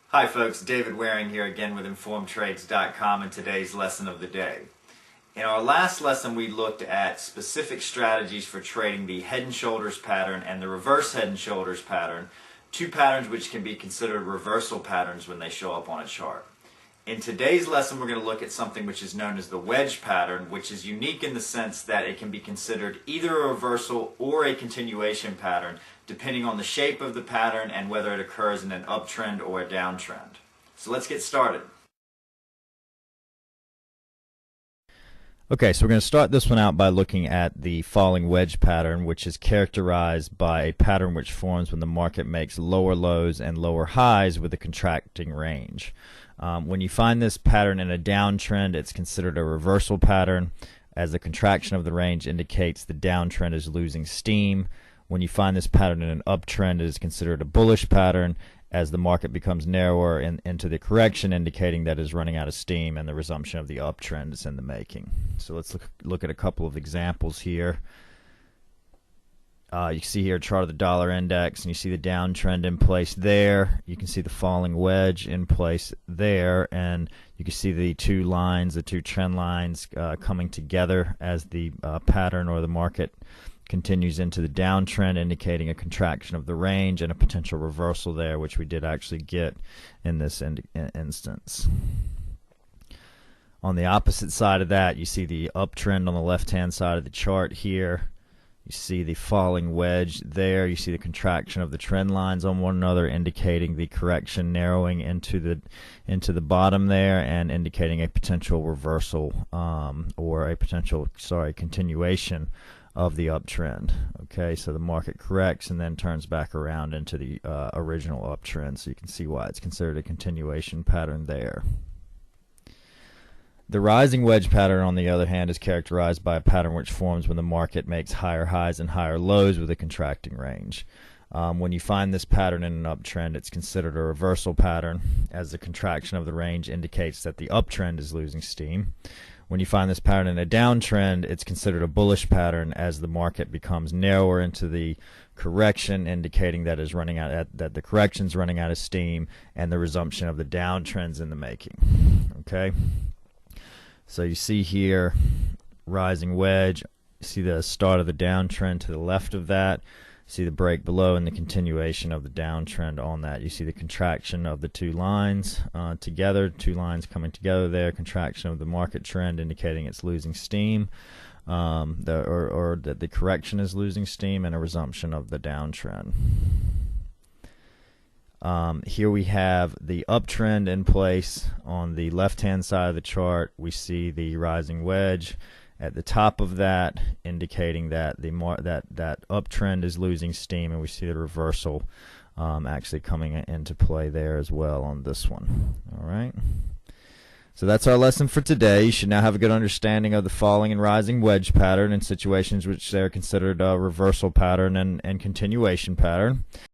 Hi folks, David Waring here again with InformedTrades.com and today's lesson of the day. In our last lesson we looked at specific strategies for trading the head and shoulders pattern and the reverse head and shoulders pattern, two patterns which can be considered reversal patterns when they show up on a chart. In today's lesson we're going to look at something which is known as the wedge pattern, which is unique in the sense that it can be considered either a reversal or a continuation pattern depending on the shape of the pattern and whether it occurs in an uptrend or a downtrend. So let's get started. Okay, so we're going to start this one out by looking at the falling wedge pattern, which is characterized by a pattern which forms when the market makes lower lows and lower highs with a contracting range. When you find this pattern in a downtrend, it's considered a reversal pattern, as the contraction of the range indicates the downtrend is losing steam. When you find this pattern in an uptrend, it is considered a bullish pattern, as the market becomes narrower into the correction, indicating that it is running out of steam and the resumption of the uptrend is in the making. So let's look at a couple of examples here. You see here a chart of the dollar index, and you see the downtrend in place there. You can see the falling wedge in place there, and you can see the two lines, the two trend lines coming together as the pattern or the market continues into the downtrend, indicating a contraction of the range and a potential reversal there, which we did actually get in this instance. On the opposite side of that, you see the uptrend on the left-hand side of the chart here. You see the falling wedge there. You see the contraction of the trend lines on one another, indicating the correction narrowing into the bottom there and indicating a potential reversal or a potential, continuation of the uptrend. Okay, so the market corrects and then turns back around into the original uptrend. So you can see why it's considered a continuation pattern there. The rising wedge pattern, on the other hand, is characterized by a pattern which forms when the market makes higher highs and higher lows with a contracting range. When you find this pattern in an uptrend, it's considered a reversal pattern, as the contraction of the range indicates that the uptrend is losing steam. When you find this pattern in a downtrend, it's considered a bullish pattern, as the market becomes narrower into the correction, indicating that the correction's running out of steam and the resumption of the downtrend's in the making. Okay, so you see here rising wedge. You see the start of the downtrend to the left of that. See the break below and the continuation of the downtrend on that. You see the contraction of the two lines together, two lines coming together there, contraction of the market trend indicating it's losing steam, or that the correction is losing steam, and a resumption of the downtrend. Here we have the uptrend in place. On the left-hand side of the chart, we see the rising wedge at the top of that, indicating that that uptrend is losing steam, and we see the reversal actually coming into play there as well on this one. All right. So that's our lesson for today. You should now have a good understanding of the falling and rising wedge pattern in situations which they're considered a reversal pattern and continuation pattern.